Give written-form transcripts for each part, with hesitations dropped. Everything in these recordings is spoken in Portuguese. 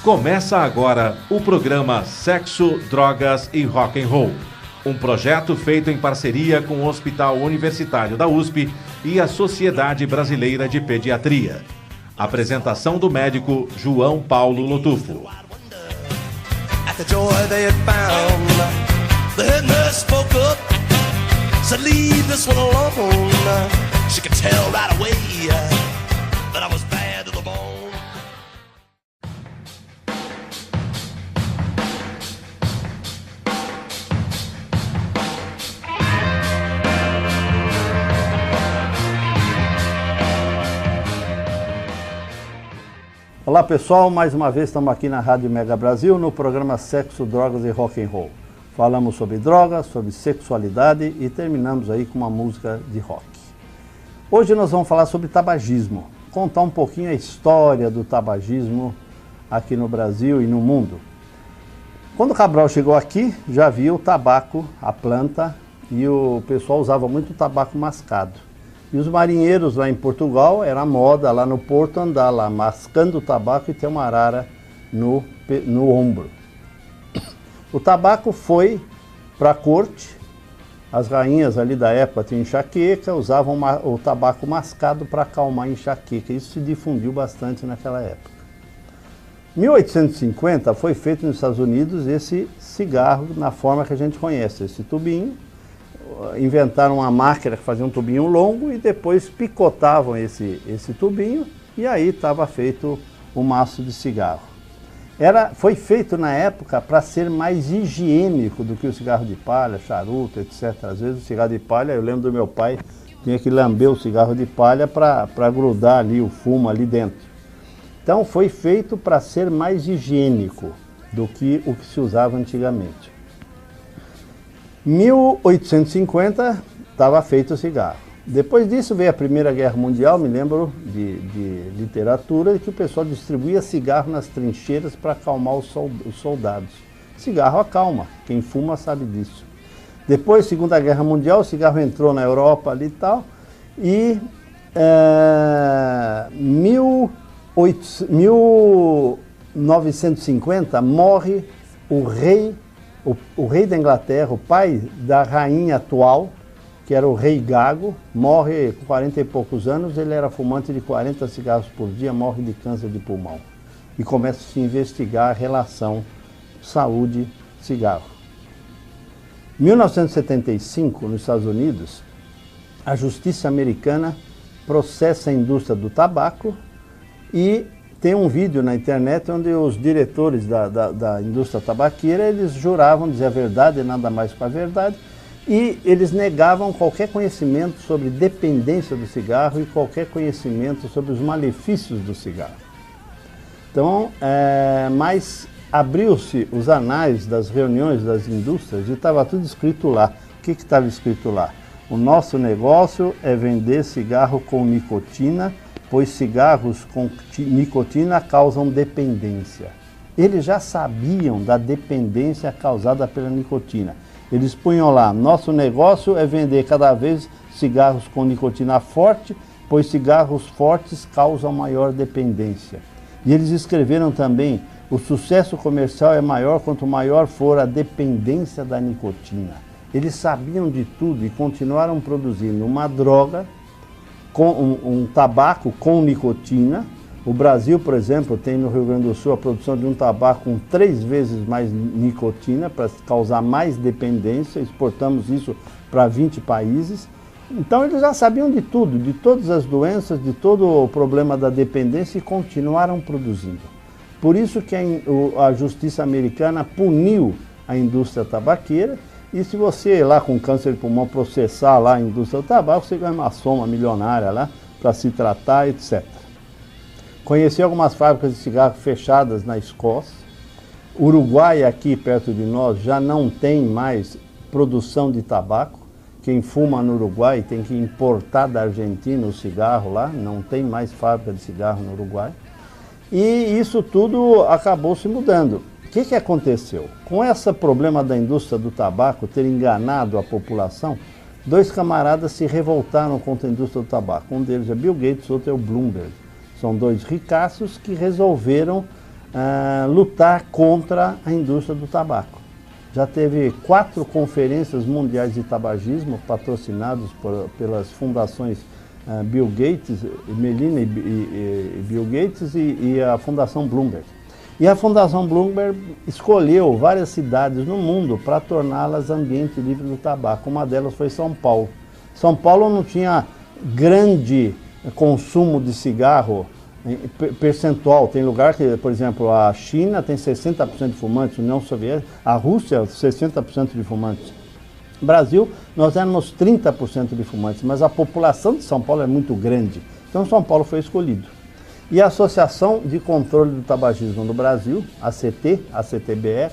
Começa agora o programa Sexo, Drogas e Rock and Roll, um projeto feito em parceria com o Hospital Universitário da USP e a Sociedade Brasileira de Pediatria. Apresentação do médico João Paulo Lotufo. Olá pessoal, mais uma vez estamos aqui na Rádio Mega Brasil no programa Sexo, Drogas e Rock and Roll. Falamos sobre drogas, sobre sexualidade e terminamos aí com uma música de rock. Hoje nós vamos falar sobre tabagismo, contar um pouquinho a história do tabagismo aqui no Brasil e no mundo. Quando o Cabral chegou aqui, já havia o tabaco, a planta, e o pessoal usava muito tabaco mascado. E os marinheiros lá em Portugal, era moda lá no porto andar lá mascando o tabaco e ter uma arara no ombro. O tabaco foi para a corte, as rainhas ali da época tinham enxaqueca, usavam o tabaco mascado para acalmar a enxaqueca. Isso se difundiu bastante naquela época. Em 1850 foi feito nos Estados Unidos esse cigarro na forma que a gente conhece, esse tubinho. Inventaram uma máquina que fazia um tubinho longo e depois picotavam esse tubinho e aí estava feito o maço de cigarro. Foi feito na época para ser mais higiênico do que o cigarro de palha, charuto, etc. Às vezes o cigarro de palha, eu lembro do meu pai, tinha que lamber o cigarro de palha para grudar ali o fumo ali dentro. Então foi feito para ser mais higiênico do que o que se usava antigamente. 1850 estava feito o cigarro. Depois disso veio a Primeira Guerra Mundial, me lembro de literatura, que o pessoal distribuía cigarro nas trincheiras para acalmar os soldados. Cigarro acalma, quem fuma sabe disso. Depois, Segunda Guerra Mundial, o cigarro entrou na Europa ali e tal, e 1950 morre o rei da Inglaterra, o pai da rainha atual, que era o rei Gago, morre com 40 e poucos anos, ele era fumante de 40 cigarros por dia, morre de câncer de pulmão. E começa a se investigar a relação saúde-cigarro. Em 1975, nos Estados Unidos, a justiça americana processa a indústria do tabaco e tem um vídeo na internet onde os diretores da indústria tabaqueira, eles juravam dizer a verdade e nada mais com a verdade, e eles negavam qualquer conhecimento sobre dependência do cigarro e qualquer conhecimento sobre os malefícios do cigarro. Então, mas abriu-se os anais das reuniões das indústrias e estava tudo escrito lá. O que estava escrito lá? O nosso negócio é vender cigarro com nicotina, pois cigarros com nicotina causam dependência. Eles já sabiam da dependência causada pela nicotina. Eles punham lá, nosso negócio é vender cada vez cigarros com nicotina forte, pois cigarros fortes causam maior dependência. E eles escreveram também, o sucesso comercial é maior quanto maior for a dependência da nicotina. Eles sabiam de tudo e continuaram produzindo uma droga, com um tabaco com nicotina. O Brasil, por exemplo, tem no Rio Grande do Sul a produção de um tabaco com 3 vezes mais nicotina para causar mais dependência, exportamos isso para 20 países. Então eles já sabiam de tudo, de todas as doenças, de todo o problema da dependência e continuaram produzindo. Por isso que a justiça americana puniu a indústria tabaqueira. E se você lá com câncer de pulmão processar lá a indústria do tabaco, você ganha uma soma milionária lá para se tratar, etc. Conheci algumas fábricas de cigarro fechadas na Escócia. Uruguai, aqui perto de nós, já não tem mais produção de tabaco. Quem fuma no Uruguai tem que importar da Argentina o cigarro lá, não tem mais fábrica de cigarro no Uruguai. E isso tudo acabou se mudando. O que aconteceu? Com esse problema da indústria do tabaco ter enganado a população, 2 camaradas se revoltaram contra a indústria do tabaco. Um deles é Bill Gates, outro é o Bloomberg. São 2 ricaços que resolveram lutar contra a indústria do tabaco. Já teve 4 conferências mundiais de tabagismo patrocinadas pelas fundações Bill Gates, Melinda e Bill Gates e a Fundação Bloomberg. E a Fundação Bloomberg escolheu várias cidades no mundo para torná-las ambiente livre do tabaco. Uma delas foi São Paulo. São Paulo não tinha grande consumo de cigarro percentual. Tem lugar que, por exemplo, a China tem 60% de fumantes, a União Soviética, a Rússia 60% de fumantes. Brasil, nós éramos 30% de fumantes, mas a população de São Paulo é muito grande. Então São Paulo foi escolhido. E a Associação de Controle do Tabagismo no Brasil, a CTBR,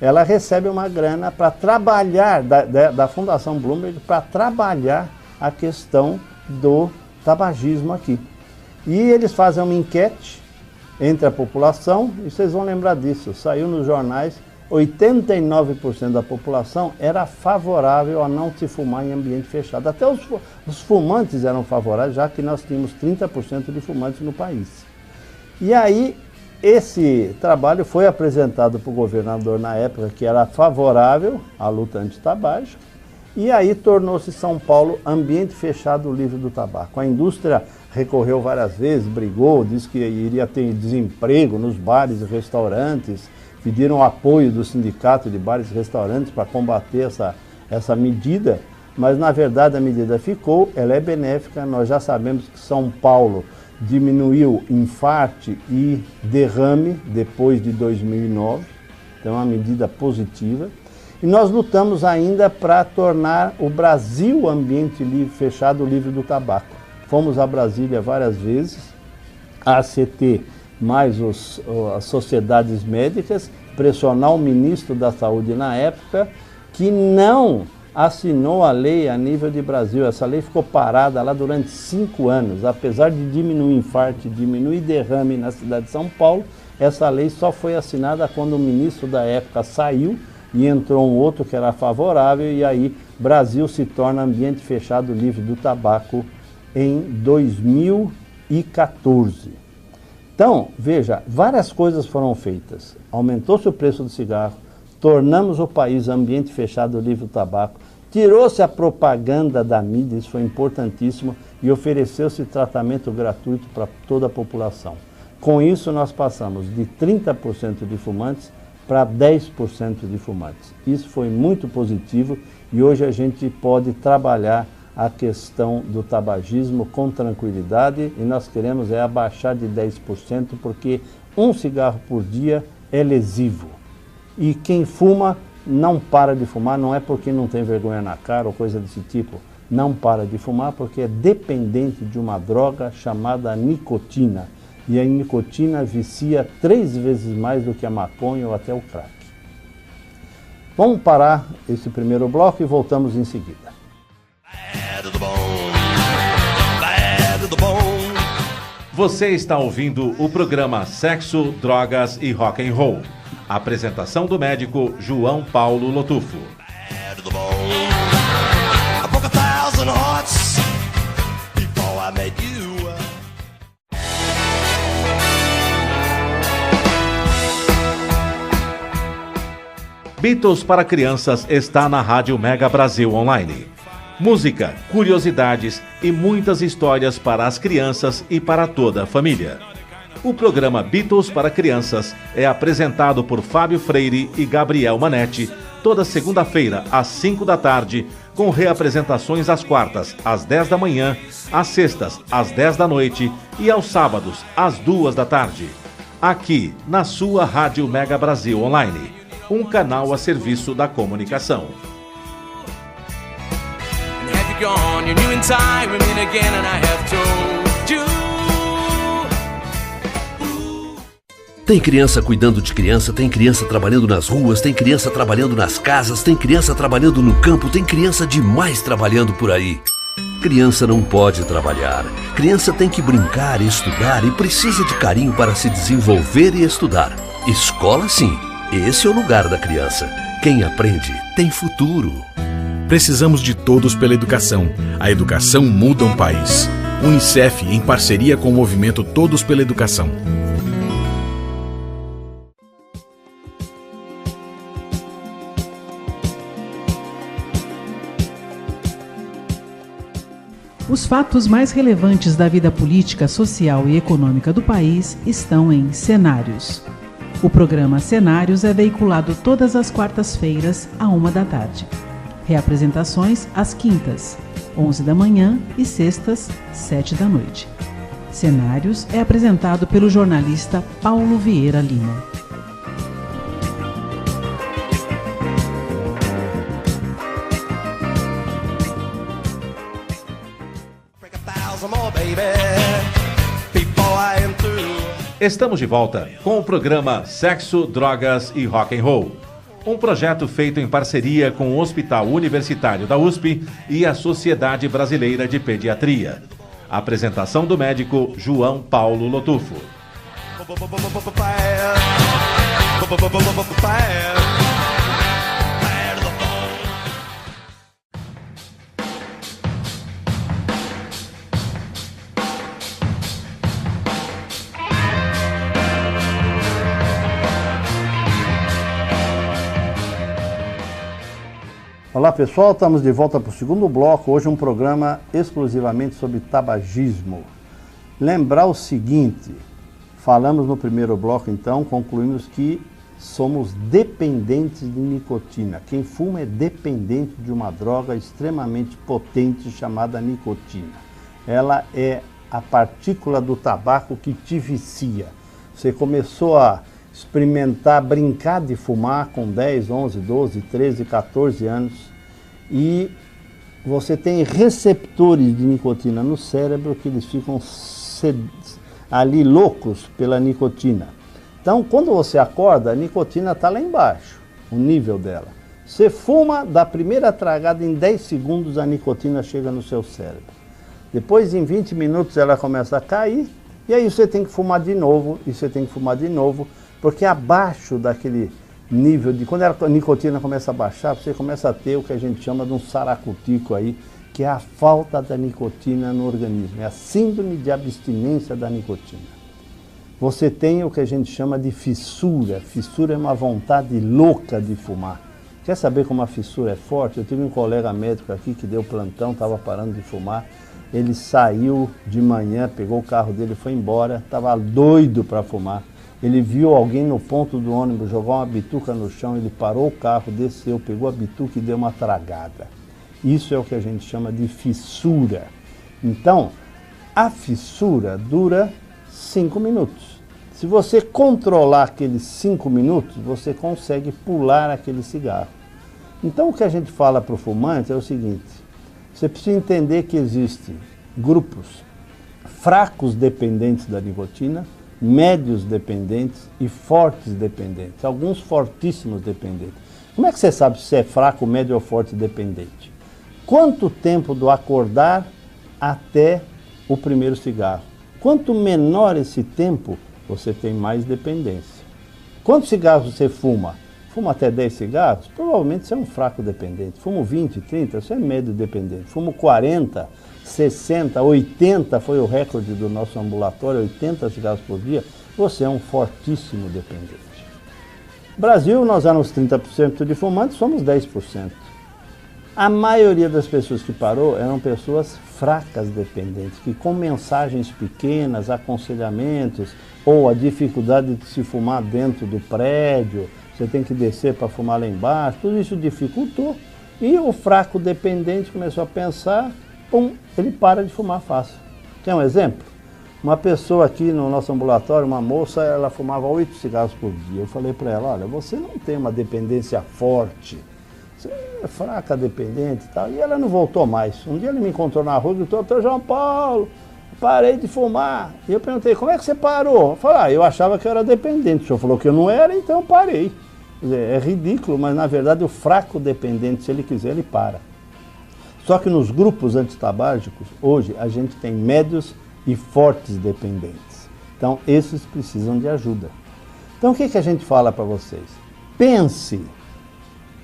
ela recebe uma grana para trabalhar, da Fundação Bloomberg, para trabalhar a questão do tabagismo aqui. E eles fazem uma enquete entre a população, e vocês vão lembrar disso, saiu nos jornais, 89% da população era favorável a não se fumar em ambiente fechado. Até os fumantes eram favoráveis, já que nós tínhamos 30% de fumantes no país. E aí, esse trabalho foi apresentado para o governador na época, que era favorável à luta antitabágica, e aí tornou-se São Paulo ambiente fechado livre do tabaco. A indústria recorreu várias vezes, brigou, disse que iria ter desemprego nos bares e restaurantes, pediram apoio do sindicato de bares e restaurantes para combater essa medida, mas na verdade a medida ficou, ela é benéfica. Nós já sabemos que São Paulo diminuiu infarte e derrame depois de 2009, então é uma medida positiva. E nós lutamos ainda para tornar o Brasil ambiente livre, fechado, livre do tabaco. Fomos a Brasília várias vezes, a ACT mais as sociedades médicas, pressionar o ministro da Saúde na época, que não assinou a lei a nível de Brasil. Essa lei ficou parada lá durante 5 anos. Apesar de diminuir infarto, diminuir derrame na cidade de São Paulo, essa lei só foi assinada quando o ministro da época saiu e entrou um outro que era favorável, e aí Brasil se torna ambiente fechado livre do tabaco em 2014. Então, veja, várias coisas foram feitas. Aumentou-se o preço do cigarro, tornamos o país ambiente fechado livre do tabaco, tirou-se a propaganda da mídia, isso foi importantíssimo, e ofereceu-se tratamento gratuito para toda a população. Com isso, nós passamos de 30% de fumantes para 10% de fumantes. Isso foi muito positivo e hoje a gente pode trabalhar a questão do tabagismo com tranquilidade, e nós queremos abaixar de 10%, porque um cigarro por dia é lesivo. E quem fuma não para de fumar, não é porque não tem vergonha na cara ou coisa desse tipo, não para de fumar porque é dependente de uma droga chamada nicotina. E a nicotina vicia 3 vezes mais do que a maconha ou até o crack. Vamos parar esse primeiro bloco e voltamos em seguida. Você está ouvindo o programa Sexo, Drogas e Rock and Roll. Apresentação do médico João Paulo Lotufo. Beatles para Crianças está na Rádio Mega Brasil Online. Música, curiosidades e muitas histórias para as crianças e para toda a família. O programa Beatles para Crianças é apresentado por Fábio Freire e Gabriel Manetti toda segunda-feira às 5 da tarde, com reapresentações às quartas às 10 da manhã, às sextas às 10 da noite e aos sábados às 2 da tarde. Aqui na sua Rádio Mega Brasil Online, um canal a serviço da comunicação. Tem criança cuidando de criança, tem criança trabalhando nas ruas, tem criança trabalhando nas casas, tem criança trabalhando no campo, tem criança demais trabalhando por aí. Criança não pode trabalhar. Criança tem que brincar e estudar e precisa de carinho para se desenvolver e estudar. Escola sim, Esse é o lugar da criança. Quem aprende tem futuro. Precisamos de todos pela educação. A educação muda um país. UNICEF, em parceria com o movimento Todos pela Educação. Os fatos mais relevantes da vida política, social e econômica do país estão em Cenários. O programa Cenários é veiculado todas as quartas-feiras, à 13h. Reapresentações às quintas, 11 da manhã e sextas, 7 da noite. Cenários é apresentado pelo jornalista Paulo Vieira Lima. Estamos de volta com o programa Sexo, Drogas e Rock and Roll. Um projeto feito em parceria com o Hospital Universitário da USP e a Sociedade Brasileira de Pediatria. A apresentação do médico João Paulo Lotufo. Olá pessoal, estamos de volta para o segundo bloco, hoje um programa exclusivamente sobre tabagismo. Lembrar o seguinte, falamos no primeiro bloco então, concluímos que somos dependentes de nicotina. Quem fuma é dependente de uma droga extremamente potente chamada nicotina. Ela é a partícula do tabaco que te vicia. Você começou a experimentar, brincar de fumar com 10, 11, 12, 13, 14 anos e você tem receptores de nicotina no cérebro que eles ficam ali loucos pela nicotina. Então, quando você acorda, a nicotina está lá embaixo, o nível dela. Você fuma, da primeira tragada, em 10 segundos a nicotina chega no seu cérebro. Depois, em 20 minutos, ela começa a cair e aí você tem que fumar de novo e você tem que fumar de novo. Porque abaixo daquele nível de... Quando a nicotina começa a baixar, você começa a ter o que a gente chama de um saracutico aí, que é a falta da nicotina no organismo. É a síndrome de abstinência da nicotina. Você tem o que a gente chama de fissura. Fissura é uma vontade louca de fumar. Quer saber como a fissura é forte? Eu tive um colega médico aqui que deu plantão, estava parando de fumar. Ele saiu de manhã, pegou o carro dele, foi embora, estava doido para fumar. Ele viu alguém no ponto do ônibus jogar uma bituca no chão, ele parou o carro, desceu, pegou a bituca e deu uma tragada. Isso é o que a gente chama de fissura. Então, a fissura dura 5 minutos. Se você controlar aqueles 5 minutos, você consegue pular aquele cigarro. Então, o que a gente fala para o fumante é o seguinte, você precisa entender que existem grupos fracos dependentes da nicotina, médios dependentes e fortes dependentes, alguns fortíssimos dependentes. Como é que você sabe se é fraco, médio ou forte dependente? Quanto tempo do acordar até o primeiro cigarro? Quanto menor esse tempo, você tem mais dependência. Quantos cigarros você fuma? Fuma até 10 cigarros? Provavelmente você é um fraco dependente. Fumo 20, 30, você é médio dependente. Fumo 40, 60, 80 foi o recorde do nosso ambulatório, 80 cigarros por dia, você é um fortíssimo dependente. Brasil, nós éramos 30% de fumantes, somos 10%. A maioria das pessoas que parou eram pessoas fracas dependentes, que com mensagens pequenas, aconselhamentos, ou a dificuldade de se fumar dentro do prédio, você tem que descer para fumar lá embaixo, tudo isso dificultou. E o fraco dependente começou a pensar, pum, ele para de fumar fácil. Quer um exemplo? Uma pessoa aqui no nosso ambulatório, uma moça, ela fumava 8 cigarros por dia. Eu falei para ela, olha, você não tem uma dependência forte, você é fraca, dependente e tal. E ela não voltou mais. Um dia ele me encontrou na rua e gritou, doutor João Paulo, parei de fumar. E eu perguntei, como é que você parou? Eu falei, eu achava que eu era dependente. O senhor falou que eu não era, então parei. Quer dizer, é ridículo, mas na verdade o fraco dependente, se ele quiser, ele para. Só que nos grupos antitabágicos, hoje, a gente tem médios e fortes dependentes. Então, esses precisam de ajuda. Então, o que a gente fala para vocês? pense.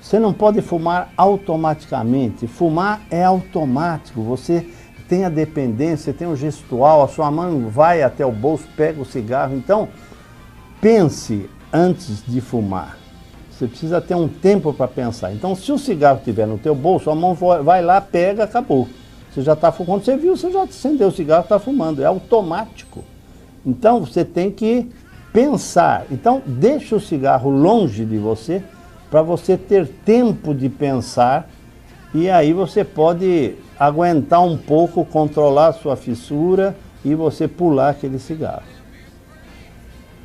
Você não pode fumar automaticamente. Fumar é automático. Você tem a dependência, tem o gestual, a sua mão vai até o bolso, pega o cigarro. Então, pense antes de fumar. Você precisa ter um tempo para pensar. Então, se o cigarro estiver no teu bolso, a mão vai lá, pega, acabou. Você já está fumando. Quando você viu, você já acendeu o cigarro, está fumando. É automático. Então, você tem que pensar. Então, deixa o cigarro longe de você, para você ter tempo de pensar, e aí você pode aguentar um pouco, controlar a sua fissura e você pular aquele cigarro.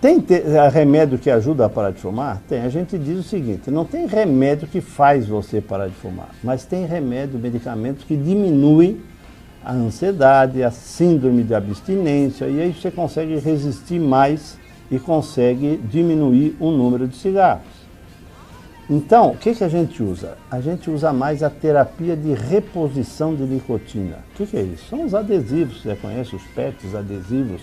Tem remédio que ajuda a parar de fumar? Tem. A gente diz o seguinte, não tem remédio que faz você parar de fumar, mas tem remédio, medicamentos que diminuem a ansiedade, a síndrome de abstinência, e aí você consegue resistir mais e consegue diminuir o número de cigarros. Então, o que a gente usa? A gente usa mais a terapia de reposição de nicotina. O que é isso? São os adesivos, você conhece os PETs, adesivos,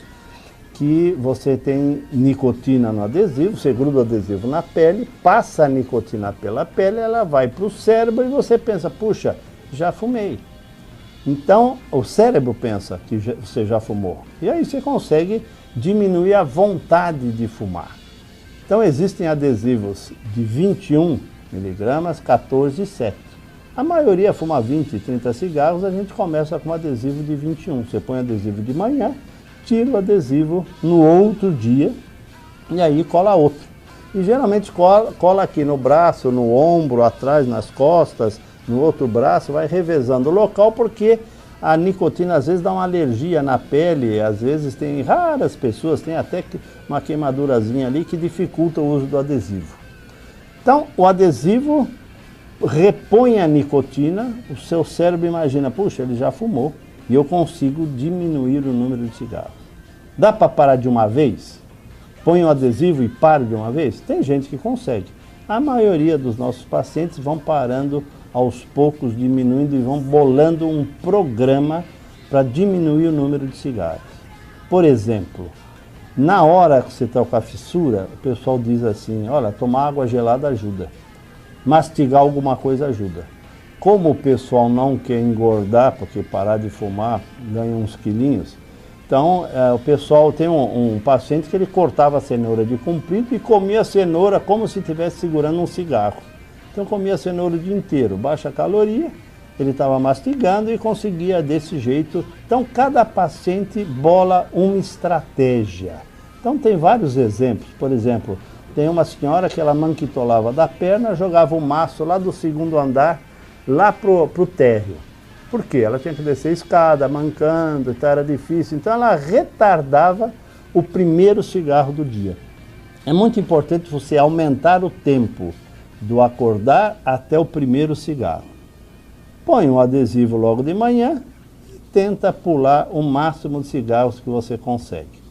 que você tem nicotina no adesivo, você gruda o adesivo na pele, passa a nicotina pela pele, ela vai para o cérebro e você pensa, puxa, já fumei. Então, o cérebro pensa que você já fumou. E aí você consegue diminuir a vontade de fumar. Então, existem adesivos de 21 miligramas, 14 e 7. A maioria fuma 20, 30 cigarros, a gente começa com adesivo de 21. Você põe adesivo de manhã, tira o adesivo no outro dia e aí cola outro. E geralmente cola aqui no braço, no ombro, atrás, nas costas, no outro braço, vai revezando o local, porque a nicotina às vezes dá uma alergia na pele, às vezes tem raras pessoas, tem até uma queimadurazinha ali que dificulta o uso do adesivo. Então, o adesivo repõe a nicotina, o seu cérebro imagina, puxa, ele já fumou e eu consigo diminuir o número de cigarros. Dá para parar de uma vez? Põe o adesivo e para de uma vez? Tem gente que consegue. A maioria dos nossos pacientes vão parando aos poucos, diminuindo e vão bolando um programa para diminuir o número de cigarros. Por exemplo, na hora que você está com a fissura, o pessoal diz assim, olha, tomar água gelada ajuda, mastigar alguma coisa ajuda. Como o pessoal não quer engordar, porque parar de fumar ganha uns quilinhos, então o pessoal tem um paciente que ele cortava a cenoura de comprido e comia a cenoura como se estivesse segurando um cigarro. Então comia a cenoura o dia inteiro, baixa caloria, ele estava mastigando e conseguia desse jeito. Então cada paciente bola uma estratégia. Então tem vários exemplos. Por exemplo, tem uma senhora que ela manquitolava da perna, jogava o maço lá do segundo andar, lá pro térreo. Por quê? Ela tinha que descer a escada, mancando, então era difícil. Então ela retardava o primeiro cigarro do dia. É muito importante você aumentar o tempo do acordar até o primeiro cigarro. Põe um adesivo logo de manhã e tenta pular o máximo de cigarros que você consegue.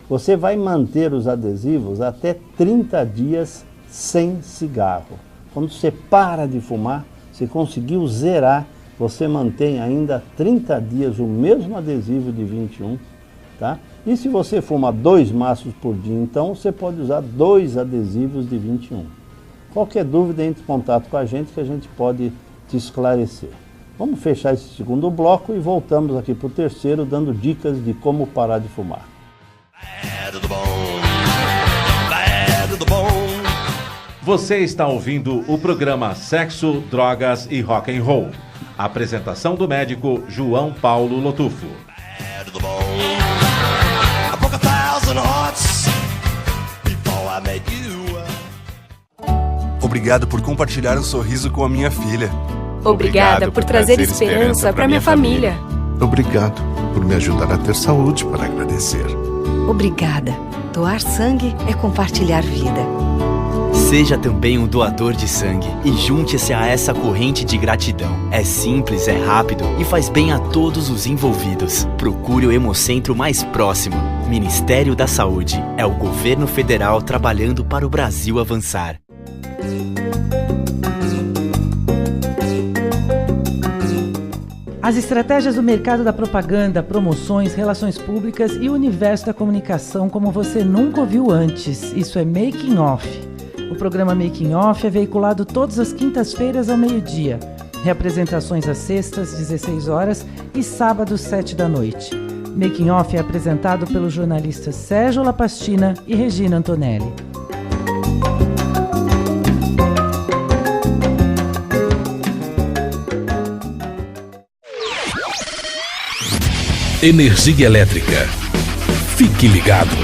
Você vai manter os adesivos até 30 dias sem cigarro. Quando você para de fumar, você conseguiu zerar, você mantém ainda 30 dias o mesmo adesivo de 21, tá? E se você fuma 2 maços por dia, então você pode usar 2 adesivos de 21. Qualquer dúvida, entre em contato com a gente que a gente pode te esclarecer. Vamos fechar esse segundo bloco e voltamos aqui para o terceiro, dando dicas de como parar de fumar. Você está ouvindo o programa Sexo, Drogas e Rock and Roll. Apresentação do médico João Paulo Lotufo. Obrigado por compartilhar um sorriso com a minha filha. Obrigada por trazer esperança para minha família. Obrigado por me ajudar a ter saúde para agradecer. Obrigada. Doar sangue é compartilhar vida. Seja também um doador de sangue e junte-se a essa corrente de gratidão. É simples, é rápido e faz bem a todos os envolvidos. Procure o Hemocentro mais próximo. Ministério da Saúde. É o governo federal trabalhando para o Brasil avançar. As estratégias do mercado da propaganda, promoções, relações públicas e o universo da comunicação como você nunca ouviu antes. Isso é Making Off. O programa Making Off é veiculado todas as quintas-feiras ao meio-dia. Reapresentações às sextas, 16 horas e sábados, 7 da noite. Making Off é apresentado pelos jornalistas Sérgio Lapastina e Regina Antonelli. Energia elétrica. Fique ligado.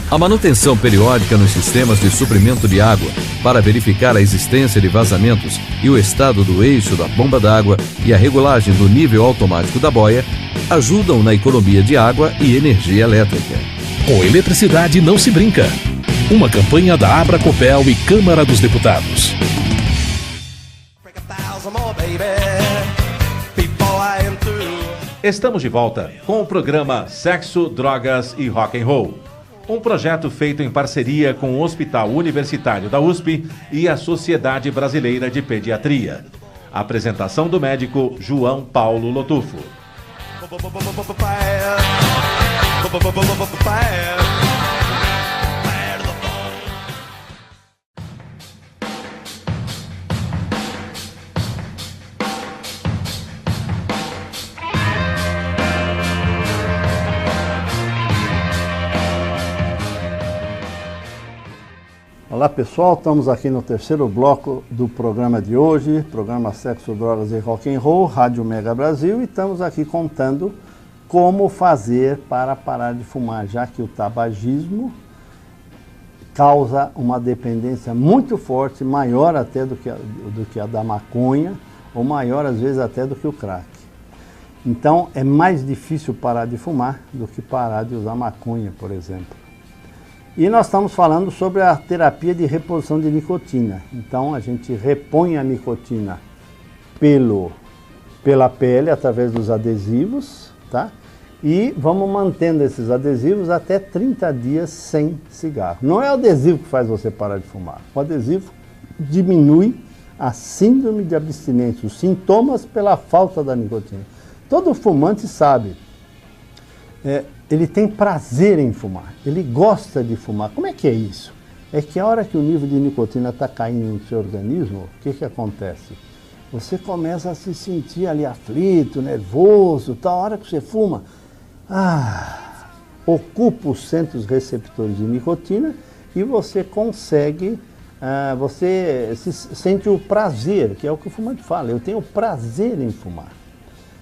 A manutenção periódica nos sistemas de suprimento de água para verificar a existência de vazamentos e o estado do eixo da bomba d'água e a regulagem do nível automático da boia ajudam na economia de água e energia elétrica. Com eletricidade não se brinca. Uma campanha da Abracopel e Câmara dos Deputados. Estamos de volta com o programa Sexo, Drogas e Rock and Roll. Um projeto feito em parceria com o Hospital Universitário da USP e a Sociedade Brasileira de Pediatria. Apresentação do médico João Paulo Lotufo. Olá pessoal, estamos aqui no terceiro bloco do programa de hoje, programa Sexo, Drogas e Rock and Roll, Rádio Mega Brasil, e estamos aqui contando como fazer para parar de fumar, já que o tabagismo causa uma dependência muito forte, maior até do que a da maconha, ou maior às vezes até do que o crack. Então é mais difícil parar de fumar do que parar de usar maconha, por exemplo. E nós estamos falando sobre a terapia de reposição de nicotina. Então a gente repõe a nicotina pela pele através dos adesivos, tá? E vamos mantendo esses adesivos até 30 dias sem cigarro. Não é o adesivo que faz você parar de fumar. O adesivo diminui a síndrome de abstinência, os sintomas pela falta da nicotina. Todo fumante sabe. Ele tem prazer em fumar, ele gosta de fumar. Como é que é isso? É que a hora que o nível de nicotina está caindo no seu organismo, o que acontece? Você começa a se sentir ali aflito, nervoso, tal. A hora que você fuma, ocupa os centros receptores de nicotina e você consegue, você sente o prazer, que é o que o fumante fala, eu tenho prazer em fumar.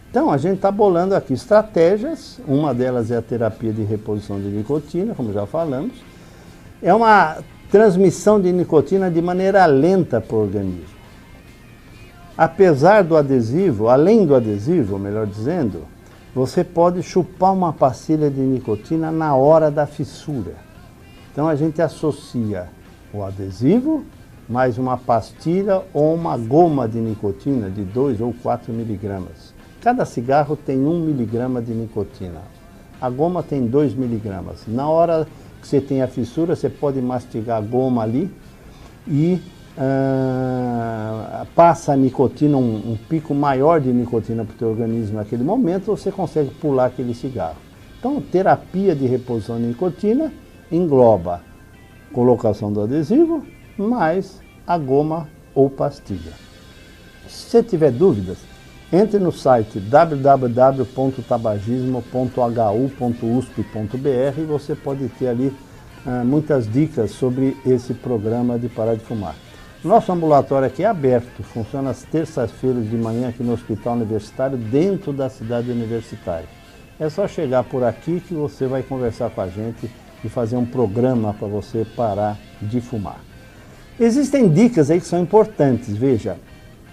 Então, a gente está bolando aqui estratégias, uma delas é a terapia de reposição de nicotina, como já falamos. É uma transmissão de nicotina de maneira lenta para o organismo. Apesar do adesivo, além do adesivo, melhor dizendo, você pode chupar uma pastilha de nicotina na hora da fissura. Então, a gente associa o adesivo mais uma pastilha ou uma goma de nicotina de 2 ou 4 miligramas. Cada cigarro tem 1 miligrama de nicotina. A goma tem 2 miligramas. Na hora que você tem a fissura, você pode mastigar a goma ali e passa a nicotina, um pico maior de nicotina para o teu organismo naquele momento, você consegue pular aquele cigarro. Então, terapia de reposição de nicotina engloba colocação do adesivo mais a goma ou pastilha. Se você tiver dúvidas, entre no site www.tabagismo.hu.usp.br e você pode ter ali muitas dicas sobre esse programa de parar de fumar. Nosso ambulatório aqui é aberto, funciona às terças-feiras de manhã aqui no Hospital Universitário, dentro da cidade universitária. É só chegar por aqui que você vai conversar com a gente e fazer um programa para você parar de fumar. Existem dicas aí que são importantes, veja.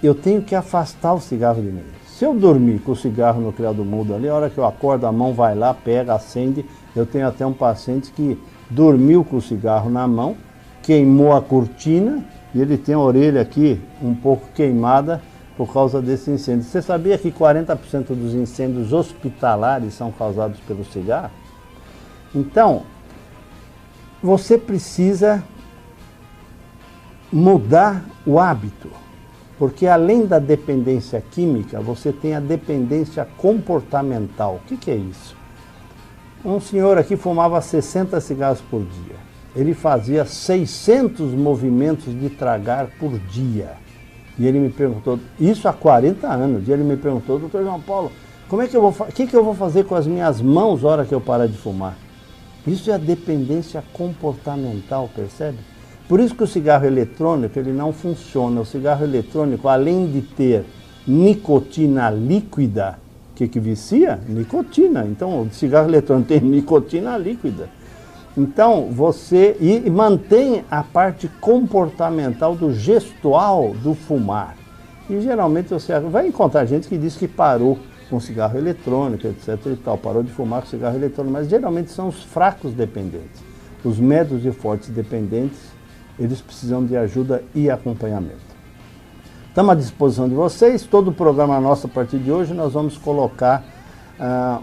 Eu tenho que afastar o cigarro de mim. Se eu dormir com o cigarro no criado mudo ali, a hora que eu acordo, a mão vai lá, pega, acende. Eu tenho até um paciente que dormiu com o cigarro na mão, queimou a cortina e ele tem a orelha aqui um pouco queimada por causa desse incêndio. Você sabia que 40% dos incêndios hospitalares são causados pelo cigarro? Então, você precisa mudar o hábito. Porque além da dependência química, você tem a dependência comportamental. O que é isso? Um senhor aqui fumava 60 cigarros por dia. ele fazia 600 movimentos de tragar por dia. E ele me perguntou, isso há 40 anos, e ele me perguntou, doutor João Paulo, o que eu vou fazer com as minhas mãos na hora que eu parar de fumar? Isso é a dependência comportamental, percebe? Por isso que o cigarro eletrônico ele não funciona. O cigarro eletrônico, além de ter nicotina líquida, que vicia? Nicotina. Então, o cigarro eletrônico tem nicotina líquida. Então, você mantém a parte comportamental do gestual do fumar. E geralmente você vai encontrar gente que diz que parou com cigarro eletrônico, etc. e tal, parou de fumar com cigarro eletrônico, mas geralmente são os fracos dependentes. Os médios e fortes dependentes, eles precisam de ajuda e acompanhamento. Estamos à disposição de vocês. Todo o programa nosso, a partir de hoje, nós vamos colocar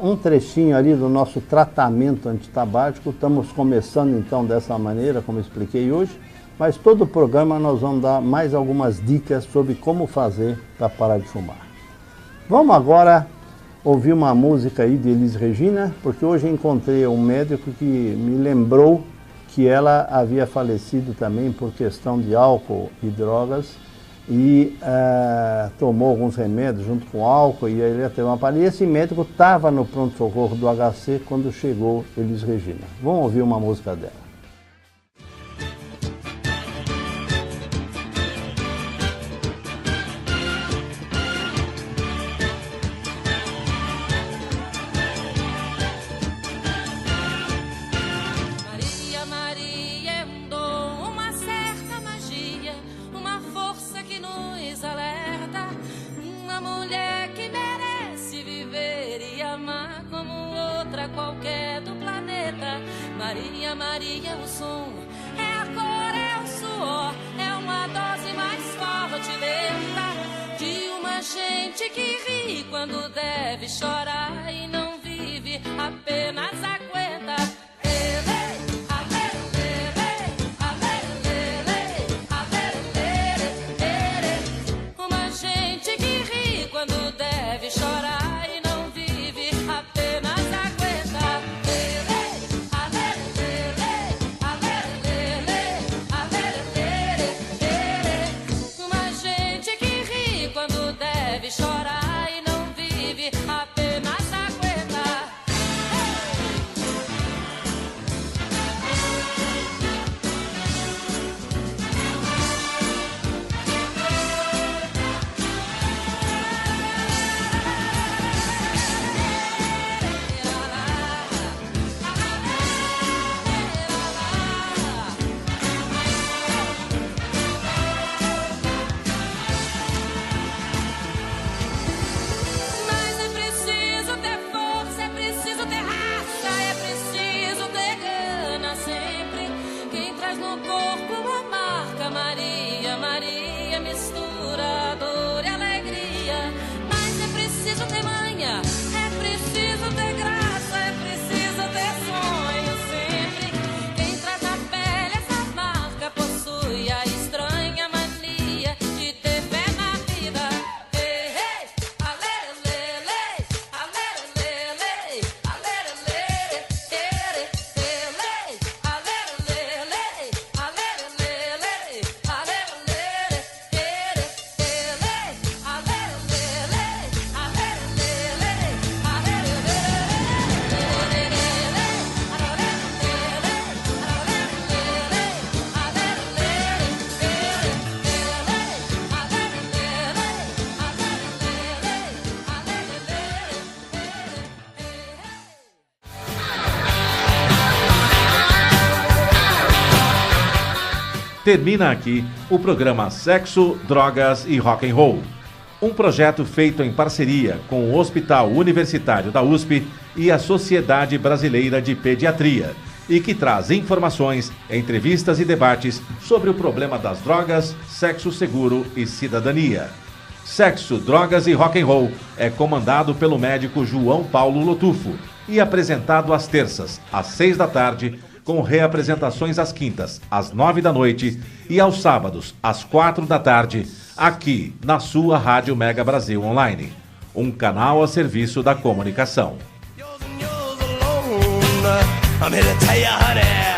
um trechinho ali do nosso tratamento antitabágico. Estamos começando então dessa maneira, como expliquei hoje, mas todo o programa nós vamos dar mais algumas dicas sobre como fazer para parar de fumar. Vamos agora ouvir uma música aí de Elis Regina, porque hoje encontrei um médico que me lembrou que ela havia falecido também por questão de álcool e drogas e tomou alguns remédios junto com álcool e ele teve uma parada. E esse médico estava no pronto-socorro do HC quando chegou Elis Regina. Vamos ouvir uma música dela. Maria, o som, é a cor, é o suor, é uma dose mais forte, lenta, de uma gente que ri quando deve chorar e não vive, apenas aguenta. Uma gente que ri quando deve chorar e não vive, apenas aguenta. Chorar e não vive, apenas aguenta. Termina aqui o programa Sexo, Drogas e Rock and Roll. Um projeto feito em parceria com o Hospital Universitário da USP e a Sociedade Brasileira de Pediatria e que traz informações, entrevistas e debates sobre o problema das drogas, sexo seguro e cidadania. Sexo, Drogas e Rock and Roll é comandado pelo médico João Paulo Lotufo e apresentado às terças, às 6 da tarde, com reapresentações às quintas, às 9 da noite e aos sábados, às 4 da tarde, aqui na sua Rádio Mega Brasil Online, um canal a serviço da comunicação. I'm here to tell you, honey.